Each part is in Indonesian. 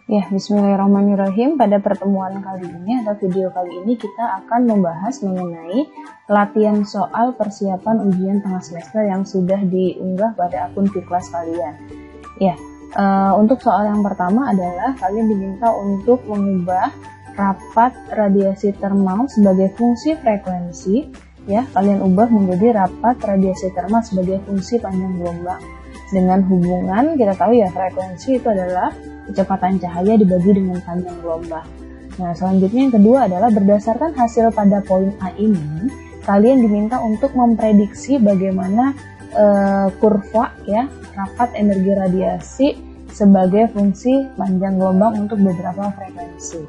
Ya, bismillahirrahmanirrahim. Pada pertemuan kali ini atau video kali ini kita akan membahas mengenai latihan soal persiapan ujian tengah semester yang sudah diunggah pada akun Fiklas kalian. Ya, untuk soal yang pertama adalah kalian diminta untuk mengubah rapat radiasi termal sebagai fungsi frekuensi. Ya, kalian ubah menjadi rapat radiasi termal sebagai fungsi panjang gelombang. Dengan hubungan, kita tahu ya frekuensi itu adalah kecepatan cahaya dibagi dengan panjang gelombang. Nah, selanjutnya yang kedua adalah berdasarkan hasil pada poin A ini, kalian diminta untuk memprediksi bagaimana kurva ya rapat energi radiasi sebagai fungsi panjang gelombang untuk beberapa frekuensi.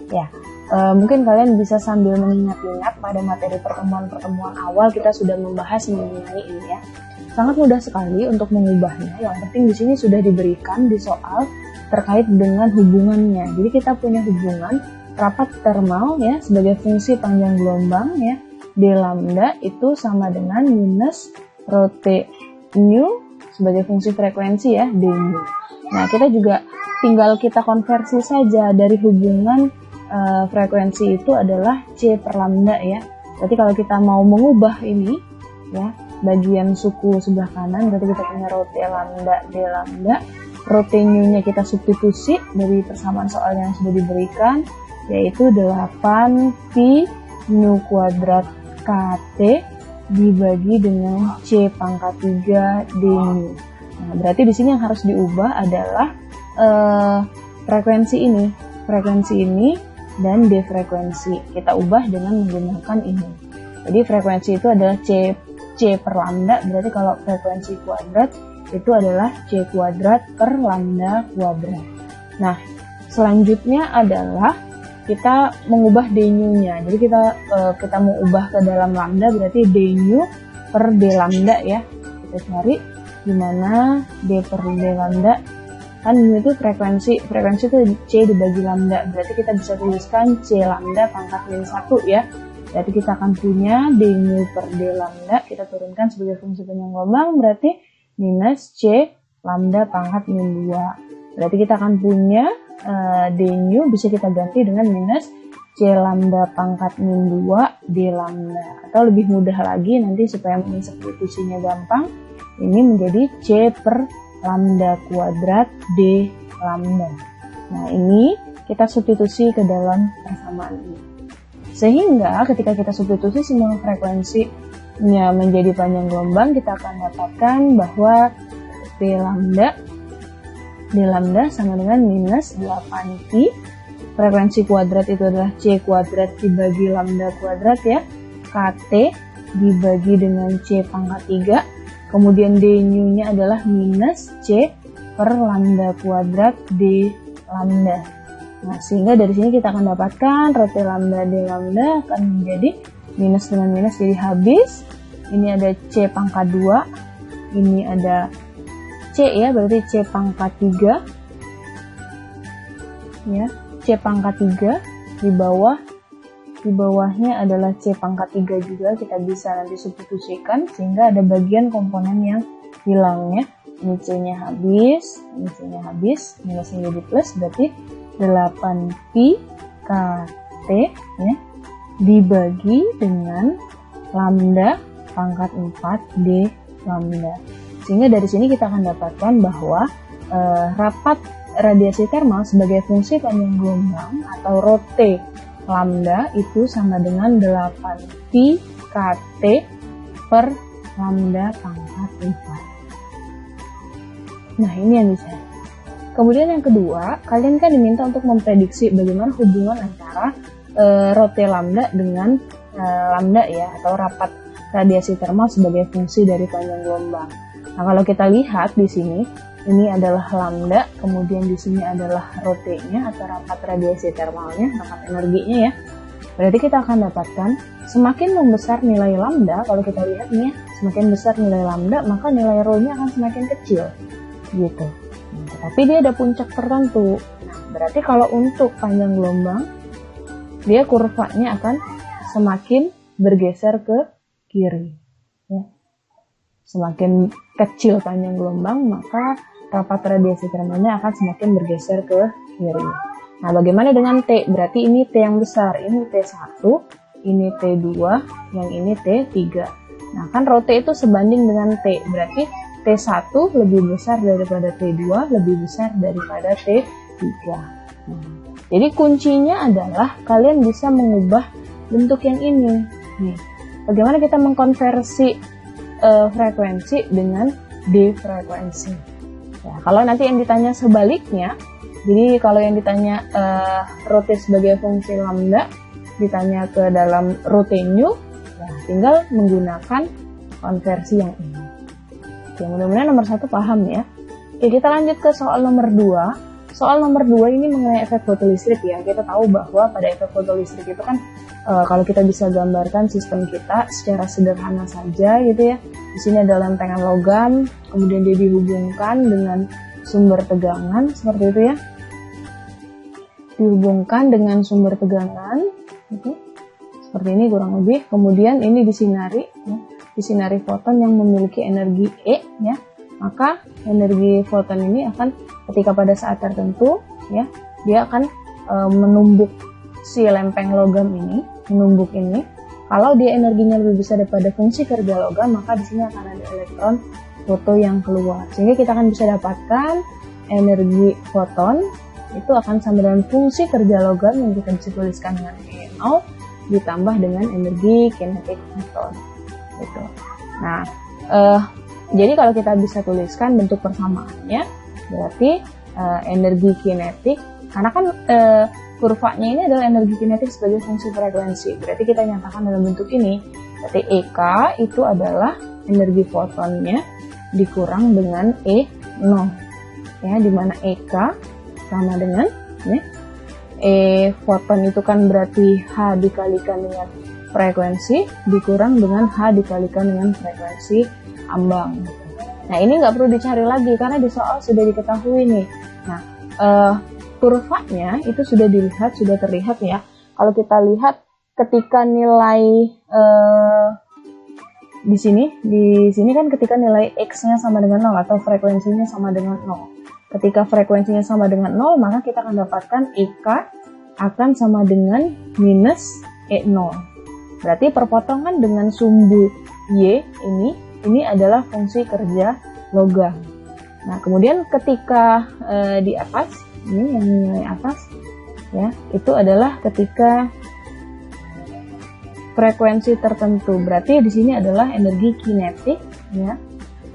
Ya, mungkin kalian bisa sambil mengingat-ingat pada materi pertemuan-pertemuan awal kita sudah membahas mengenai ini ya. Sangat mudah sekali untuk mengubahnya. Yang penting di sini sudah diberikan di soal terkait dengan hubungannya. Jadi kita punya hubungan rapat termal ya sebagai fungsi panjang gelombang ya. D lambda itu sama dengan minus rho T nu sebagai fungsi frekuensi ya, d nu. Nah, kita juga tinggal kita konversi saja dari hubungan frekuensi itu adalah C per lambda ya. Berarti kalau kita mau mengubah ini ya, bagian suku sebelah kanan berarti kita punya rho T lambda d lambda. Rho T nu-nya kita substitusi dari persamaan soal yang sudah diberikan, yaitu 8 pi nu kuadrat kt dibagi dengan c pangkat 3 d nu. Nah, berarti di sini yang harus diubah adalah frekuensi ini dan d frekuensi. Kita ubah dengan menggunakan ini. Jadi frekuensi itu adalah c per lambda, berarti kalau frekuensi kuadrat itu adalah c kuadrat per lambda kuadrat. Nah, selanjutnya adalah kita mengubah d nu-nya. Jadi kita mau ubah ke dalam lambda berarti d nu per d lambda ya. Kita cari gimana d per d lambda. Kan nu itu frekuensi itu c dibagi lambda. Berarti kita bisa tuliskan c lambda pangkat min 1 ya. Berarti kita akan punya d nu per d lambda, kita turunkan sebagai fungsi panjang gelombang, berarti minus c lambda pangkat min 2. Berarti kita akan punya d nu bisa kita ganti dengan minus c lambda pangkat min 2 d lambda. Atau lebih mudah lagi nanti supaya substitusinya gampang, ini menjadi c per lambda kuadrat d lambda. Nah, ini kita substitusi ke dalam persamaan ini. Sehingga ketika kita substitusi semua frekuensinya menjadi panjang gelombang, kita akan dapatkan bahwa d lambda sama dengan minus 8pi. Frekuensi kuadrat itu adalah c kuadrat dibagi lambda kuadrat ya. Kt dibagi dengan c pangkat 3. Kemudian d nu-nya adalah minus c per lambda kuadrat d lambda. Nah, sehingga dari sini kita akan dapatkan rho T lambda d lambda akan menjadi minus dengan minus jadi habis. Ini ada c pangkat 2, ini ada c ya, berarti c pangkat 3 ya, c pangkat 3 di bawahnya adalah c pangkat 3 juga, kita bisa nanti substitusikan sehingga ada bagian komponen yang hilang ya. Ini c-nya habis, ini c-nya habis, minus menjadi plus, berarti 8pi kt ya, dibagi dengan lambda pangkat 4 d lambda. Sehingga dari sini kita akan dapatkan bahwa rapat radiasi termal sebagai fungsi panjang gelombang atau rho T lambda itu sama dengan 8pi kt per lambda pangkat 4. Nah, ini yang bisa. Kemudian yang kedua, kalian kan diminta untuk memprediksi bagaimana hubungan antara rho T lambda dengan lambda ya, atau rapat radiasi termal sebagai fungsi dari panjang gelombang. Nah, kalau kita lihat di sini, ini adalah lambda, kemudian di sini adalah rho T-nya atau rapat radiasi termalnya, rapat energinya ya. Berarti kita akan dapatkan semakin membesar nilai lambda, kalau kita lihat nih ya, semakin besar nilai lambda, maka nilai rho-nya akan semakin kecil gitu. Tapi dia ada puncak tertentu. Nah, berarti kalau untuk panjang gelombang, dia kurvanya akan semakin bergeser ke kiri. Ya. Semakin kecil panjang gelombang, maka rapat radiasi termalnya akan semakin bergeser ke kiri. Nah, bagaimana dengan T? Berarti ini T yang besar, ini T1, ini T2, yang ini T3. Nah, kan rho T itu sebanding dengan T, berarti T1 lebih besar daripada T2, lebih besar daripada T3. Nah, jadi kuncinya adalah kalian bisa mengubah bentuk yang ini. Nih, bagaimana kita mengkonversi frekuensi dengan D-frekuensi. Ya, kalau nanti yang ditanya sebaliknya, jadi kalau yang ditanya rho T sebagai fungsi lambda, ditanya ke dalam rho T nu, ya tinggal menggunakan konversi yang ini. Oke, mudah-mudahan nomor 1 paham ya. Oke, kita lanjut ke soal nomor 2. Soal nomor 2 ini mengenai efek fotolistrik ya. Kita tahu bahwa pada efek fotolistrik itu kan kalau kita bisa gambarkan sistem kita secara sederhana saja gitu ya. Di sini ada lempengan logam, kemudian dia dihubungkan dengan sumber tegangan seperti itu ya. Dihubungkan dengan sumber tegangan gitu. Seperti ini kurang lebih. Kemudian ini disinari ya. Disinari foton yang memiliki energi E ya. Maka energi foton ini akan ketika pada saat tertentu ya, dia akan menumbuk si lempeng logam ini, menumbuk ini. Kalau dia energinya lebih besar daripada fungsi kerja logam, maka di sini akan ada elektron foto yang keluar. Sehingga kita akan bisa dapatkan energi foton itu akan sama dengan fungsi kerja logam yang kita bisa tuliskan dengan E0 ditambah dengan energi kinetik foton. Gitu. Nah, jadi kalau kita bisa tuliskan bentuk persamaannya, berarti energi kinetik, karena kan kurvanya ini adalah energi kinetik sebagai fungsi frekuensi, berarti kita nyatakan dalam bentuk ini, berarti EK itu adalah energi fotonnya dikurang dengan E0, ya, dimana EK sama dengan ya, E foton itu kan berarti H dikalikan dengan frekuensi dikurang dengan H dikalikan dengan frekuensi ambang. Nah, ini nggak perlu dicari lagi karena di soal sudah diketahui nih. Nah, kurvanya itu sudah dilihat, sudah terlihat ya. Kalau kita lihat ketika nilai di sini kan ketika nilai X-nya sama dengan 0 atau frekuensinya sama dengan 0. Ketika frekuensinya sama dengan 0, maka kita akan dapatkan EK akan sama dengan minus E0. Berarti perpotongan dengan sumbu Y ini adalah fungsi kerja logam. Nah, kemudian ketika di atas, ini yang nilai atas, ya, itu adalah ketika frekuensi tertentu. Berarti di sini adalah energi kinetik, ya,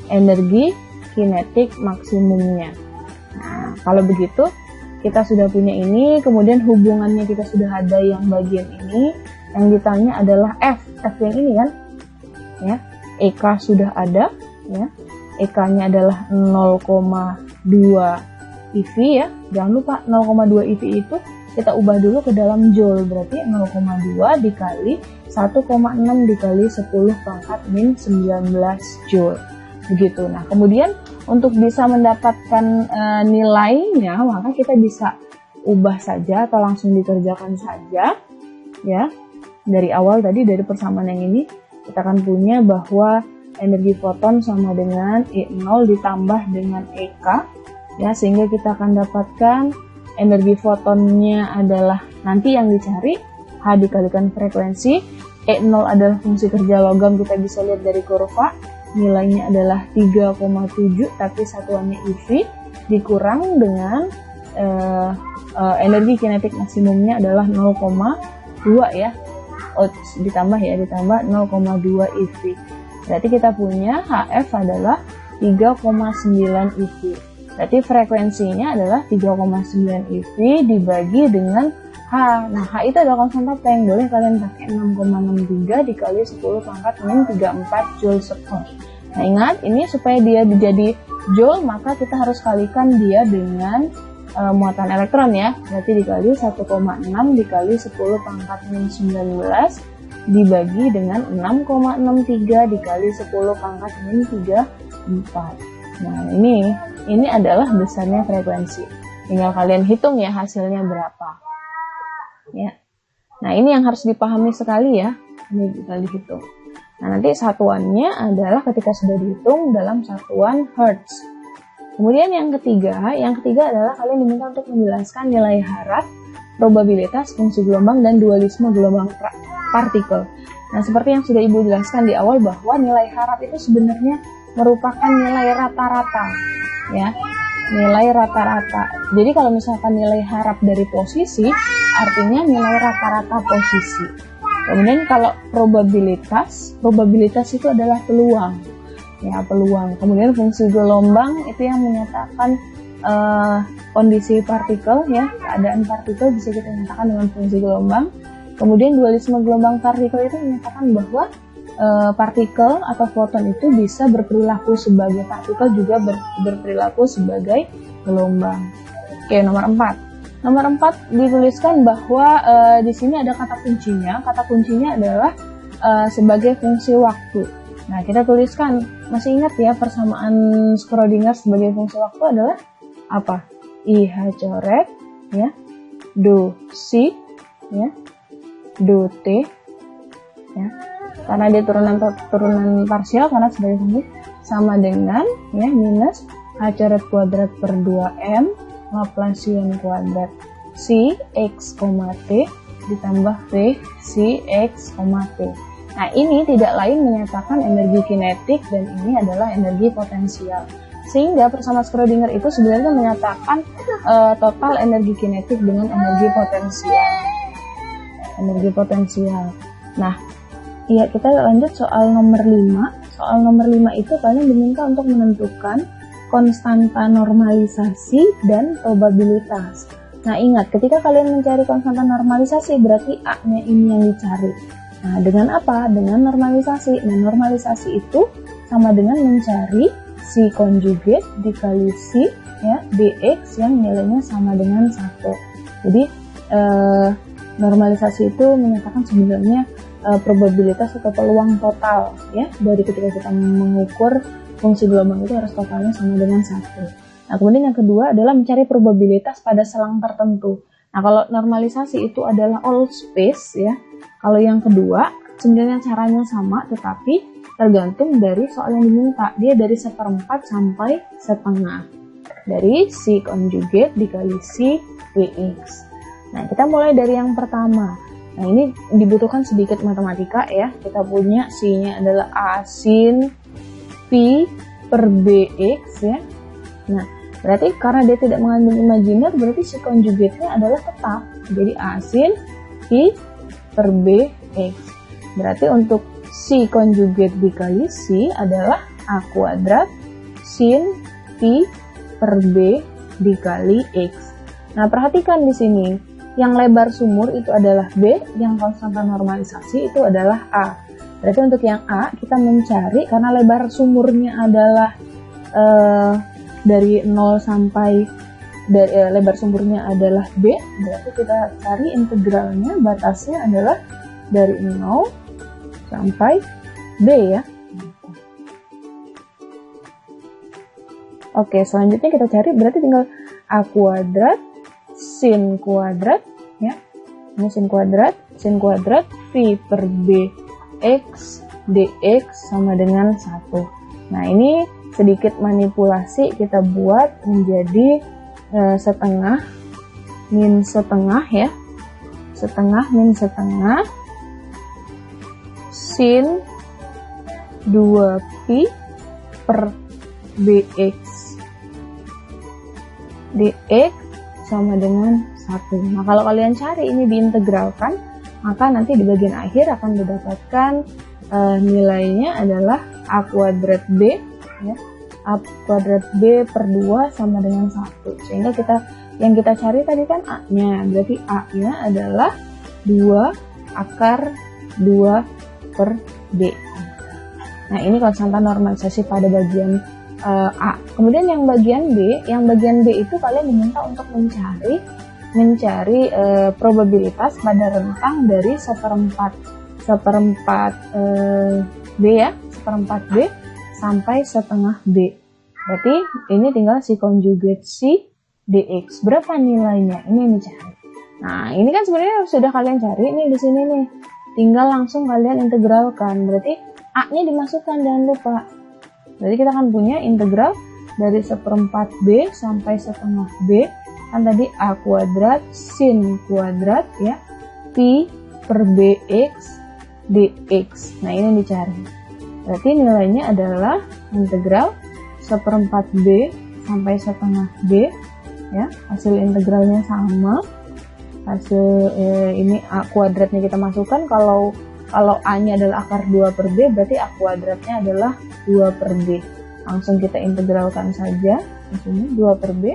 energi kinetik maksimumnya. Nah, kalau begitu kita sudah punya ini, kemudian hubungannya kita sudah ada yang bagian ini, yang ditanya adalah F yang ini kan, ya. EK sudah ada, ya. EK-nya adalah 0,2 EV ya. Jangan lupa 0,2 EV itu kita ubah dulu ke dalam joule, berarti 0,2 dikali 1,6 dikali 10 pangkat min 19 joule. Begitu. Nah, kemudian untuk bisa mendapatkan nilainya, maka kita bisa ubah saja atau langsung dikerjakan saja, ya. Dari awal tadi, dari persamaan yang ini, kita akan punya bahwa energi foton sama dengan E0 ditambah dengan EK, ya, sehingga kita akan dapatkan energi fotonnya adalah nanti yang dicari H dikalikan frekuensi. E0 adalah fungsi kerja logam, kita bisa lihat dari kurva, nilainya adalah 3,7 tapi satuannya EV, dikurang dengan energi kinetik maksimumnya adalah 0,2 ya. Ditambah 0,2 EV. Berarti kita punya HF adalah 3,9 EV. Berarti frekuensinya adalah 3,9 EV dibagi dengan H. Nah, H itu adalah konstanta Planck. Boleh kalian pakai 6,63 dikali 10 pangkat min 34 joule sekon. Nah, ingat ini supaya dia menjadi joule, maka kita harus kalikan dia dengan muatan elektron ya. Berarti dikali 1,6 dikali 10 pangkat min 19 dibagi dengan 6,63 dikali 10 pangkat min 34. Nah, ini adalah besarnya frekuensi. Tinggal kalian hitung ya hasilnya berapa. Ya. Nah, ini yang harus dipahami sekali ya. Ini juga dihitung. Nah, nanti satuannya adalah ketika sudah dihitung dalam satuan Hertz. Kemudian yang ketiga adalah kalian diminta untuk menjelaskan nilai harap, probabilitas, fungsi gelombang, dan dualisme gelombang partikel. Nah, seperti yang sudah Ibu jelaskan di awal bahwa nilai harap itu sebenarnya merupakan nilai rata-rata, ya, nilai rata-rata. Jadi kalau misalkan nilai harap dari posisi, artinya nilai rata-rata posisi. Kemudian kalau probabilitas itu adalah peluang, ya, peluang. Kemudian fungsi gelombang itu yang menyatakan kondisi partikel, ya, keadaan partikel bisa kita nyatakan dengan fungsi gelombang. Kemudian dualisme gelombang partikel itu menyatakan bahwa partikel atau foton itu bisa berperilaku sebagai partikel, juga berperilaku sebagai gelombang. Oke, nomor 4. Nomor 4 dituliskan bahwa di sini ada kata kuncinya. Kata kuncinya adalah sebagai fungsi waktu. Nah, kita tuliskan, masih ingat ya persamaan Schrödinger sebagai fungsi waktu adalah apa? IH coret, ya, do C, ya, do T, ya, karena dia turunan parsial, karena sebagai fungsi sama dengan, ya, minus H coret kuadrat per 2M Laplacian kuadrat C X, T ditambah V C X, T. Nah, ini tidak lain menyatakan energi kinetik dan ini adalah energi potensial. Sehingga persamaan Schrödinger itu sebenarnya menyatakan total energi kinetik dengan energi potensial. Energi potensial. Nah, ya, kita lanjut soal nomor 5. Soal nomor 5 itu kalian diminta untuk menentukan konstanta normalisasi dan probabilitas. Nah, ingat, ketika kalian mencari konstanta normalisasi berarti A-nya ini yang dicari. Nah, dengan apa? Dengan normalisasi. Nah, normalisasi itu sama dengan mencari si konjugat dikali si, ya, dx yang nilainya sama dengan 1. Jadi normalisasi itu menyatakan sebenarnya probabilitas atau peluang total, ya, dari ketika kita mengukur fungsi gelombang itu harus totalnya sama dengan 1. Nah, kemudian yang kedua adalah mencari probabilitas pada selang tertentu. Nah, kalau normalisasi itu adalah all space, ya. Kalau yang kedua sebenarnya caranya sama, tetapi tergantung dari soal yang diminta. Dia dari 1/4 sampai setengah. Dari si konjugat dikali si Vx. Nah, kita mulai dari yang pertama. Nah, ini dibutuhkan sedikit matematika, ya. Kita punya si-nya adalah A sin P per Bx, ya. Nah, berarti karena dia tidak mengandung imajiner, berarti si konjugatnya adalah tetap. Jadi A sin P per Bx. Berarti untuk si konjugat dikali si adalah A kuadrat sin P per B dikali X. Nah, perhatikan di sini. Yang lebar sumur itu adalah B, yang konstanta normalisasi itu adalah A. Berarti untuk yang A kita mencari, karena lebar sumurnya adalah dari 0 sampai lebar sumurnya adalah B, berarti kita cari integralnya, batasnya adalah dari 0 sampai B, ya. Oke, selanjutnya kita cari, berarti tinggal A kuadrat sin kuadrat, ya. Ini sin kuadrat V per B X dx sama dengan 1. Nah, ini sedikit manipulasi kita buat menjadi setengah min setengah, ya. Setengah min setengah sin 2pi per Bx dx sama dengan 1. Nah, kalau kalian cari ini diintegralkan, maka nanti di bagian akhir akan didapatkan nilainya adalah A kuadrat B, ya. A kuadrat B per 2 sama dengan 1. Sehingga yang kita cari tadi kan A-nya, berarti A-nya adalah 2 akar 2 per B. Nah, ini konstanta normalisasi pada bagian A. Kemudian yang bagian B itu kalian diminta untuk mencari probabilitas pada rentang dari 1/4 B, ya, 1/4 B sampai setengah B. Berarti ini tinggal si konjugat si dx. Berapa nilainya? Ini cari. Nah, ini kan sebenarnya sudah kalian cari nih di sini nih. Tinggal langsung kalian integralkan. Berarti A-nya dimasukkan, jangan lupa. Jadi kita akan punya integral dari 1/4 B sampai setengah B, kan tadi A kuadrat sin kuadrat ya, Pi per BX dx. Nah, ini yang dicari. Berarti nilainya adalah integral 1/4 B sampai setengah B ya. Hasil integralnya sama. Hasil ini A kuadratnya kita masukkan, kalau A-nya adalah akar 2 per B, berarti A kuadratnya adalah 2 per B. Langsung kita integralkan saja di sini 2 per B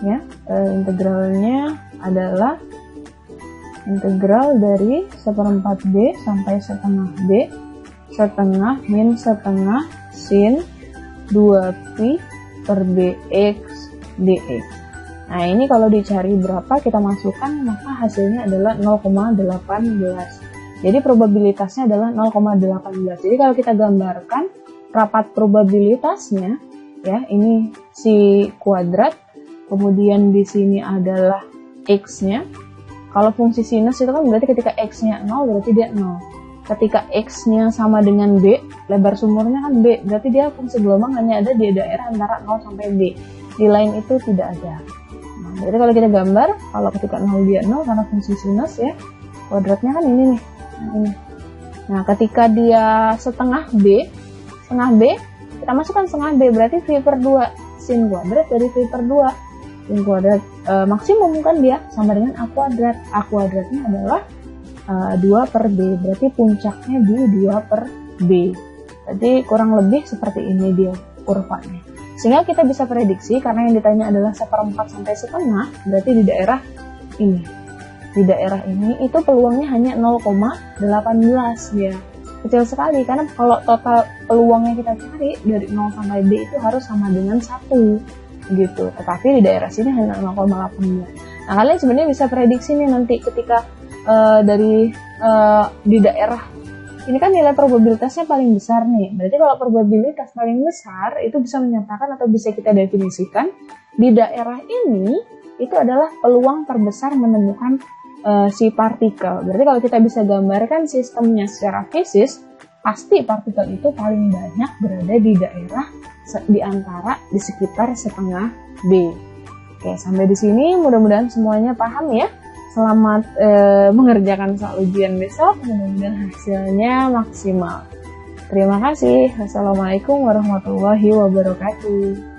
ya. Integralnya adalah integral dari 1/4 B sampai setengah B, setengah min setengah sin 2pi per BX dx. Nah, ini kalau dicari berapa kita masukkan, maka hasilnya adalah 0,18. Jadi probabilitasnya adalah 0,18. Jadi kalau kita gambarkan rapat probabilitasnya ya, ini si kuadrat, kemudian di sini adalah x-nya. Kalau fungsi sinus itu kan berarti ketika x-nya 0 berarti dia 0. Ketika x-nya sama dengan b, lebar sumurnya kan b, berarti dia fungsi gelombang hanya ada di daerah antara 0 sampai b. Di lain itu tidak ada. Nah, jadi kalau kita gambar, kalau ketika 0 dia 0 karena fungsi sinus ya, kuadratnya kan ini nih. Nah, ini. Nah, ketika dia setengah b, kita masukkan setengah b, berarti V per 2 sin kuadrat dari V per 2. Sin kuadrat maksimum kan dia sama dengan A kuadrat. A kuadratnya adalah 2 per B, berarti puncaknya di 2 per B. Jadi kurang lebih seperti ini dia kurvanya. Sehingga kita bisa prediksi, karena yang ditanya adalah 1/4 sampai setengah, berarti di daerah ini. Di daerah ini itu peluangnya hanya 0,18 ya. Kecil sekali, karena kalau total peluangnya kita cari dari 0 sampai B itu harus sama dengan 1 gitu. Tetapi di daerah sini hanya 0,18. Nah, kalian sebenarnya bisa prediksi nih nanti ketika di daerah ini kan nilai probabilitasnya paling besar nih. Berarti kalau probabilitas paling besar itu bisa menyatakan atau bisa kita definisikan di daerah ini itu adalah peluang terbesar menemukan si partikel. Berarti kalau kita bisa gambarkan sistemnya secara fisis, pasti partikel itu paling banyak berada di daerah di sekitar setengah B. Oke, sampai di sini mudah-mudahan semuanya paham ya. Selamat mengerjakan soal ujian besok, mudah-mudahan hasilnya maksimal. Terima kasih. Wassalamualaikum warahmatullahi wabarakatuh.